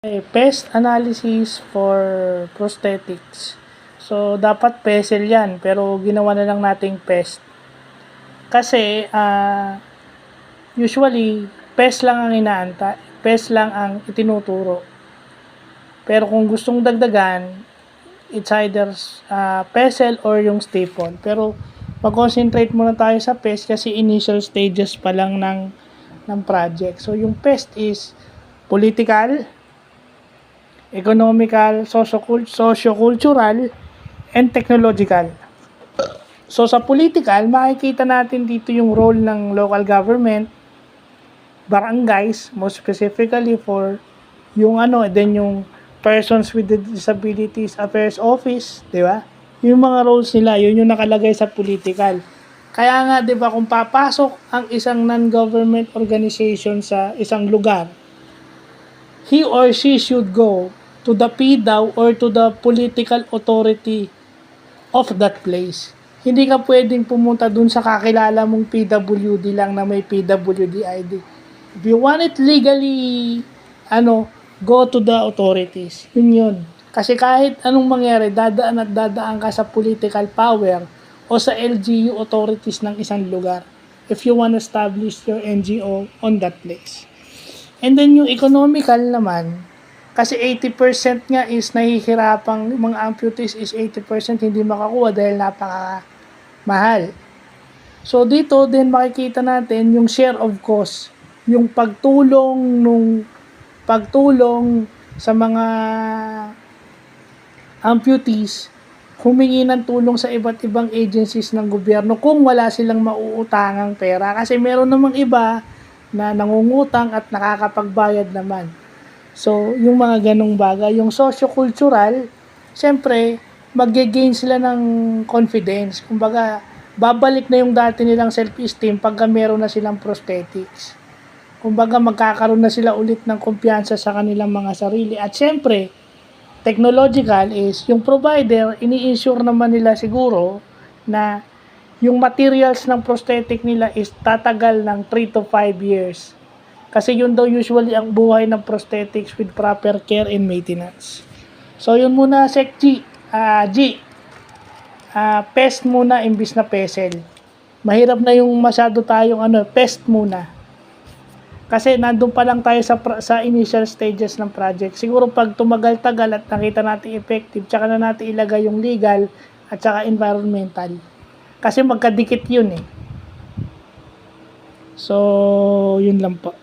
Pest analysis for prosthetics. So, dapat PESEL yan, pero ginawa na lang nating pest. Kasi, usually, pest lang ang inaanta, pest lang ang itinuturo. Pero kung gustong dagdagan, it's either PESEL or yung staple. Pero, mag-concentrate muna tayo sa pest kasi initial stages pa lang ng project. So, yung pest is political, economical, socio-cultural, and technological. So sa political, makikita natin dito yung role ng local government, barangays, most specifically for yung then yung persons with disabilities affairs office, di ba? Yung mga roles nila, yun yung nakalagay sa political. Kaya nga, di ba, kung papasok ang isang non-government organization sa isang lugar, he or she should go to the PDAW or to the political authority of that place. Hindi ka pwedeng pumunta dun sa kakilala mong PWD lang na may PWD ID. If you want it legally, go to the authorities. Yun. Kasi kahit anong mangyari, dadaan ka sa political power o sa LGU authorities ng isang lugar if you want to establish your NGO on that place. And then yung economical naman, kasi 80% nga is nahihirapang, mga amputees is 80% hindi makakuha dahil napaka-mahal. So dito din makikita natin yung share of cost, yung pagtulong sa mga amputees, humingi ng tulong sa iba't ibang agencies ng gobyerno kung wala silang mauutangang pera. Kasi meron namang iba na nangungutang at nakakapagbayad naman. So, yung mga ganong bagay, yung socio-cultural, siyempre, mag-gain sila ng confidence. Kumbaga, babalik na yung dati nilang self-esteem pagka meron na silang prosthetics. Kumbaga, magkakaroon na sila ulit ng kumpiyansa sa kanilang mga sarili. At siyempre, technological is, yung provider, ini-insure naman nila siguro na yung materials ng prosthetic nila is tatagal ng 3 to 5 years. Kasi yun daw usually ang buhay ng prosthetics with proper care and maintenance. So yun muna, Sec G. Pest muna imbis na PESEL. Mahirap na yung masyado tayong pest muna. Kasi nandun pa lang tayo sa initial stages ng project. Siguro pag tumagal-tagal at nakita natin effective, tsaka na natin ilagay yung legal at tsaka environmental. Kasi magkadikit yun eh. So, yun lang po.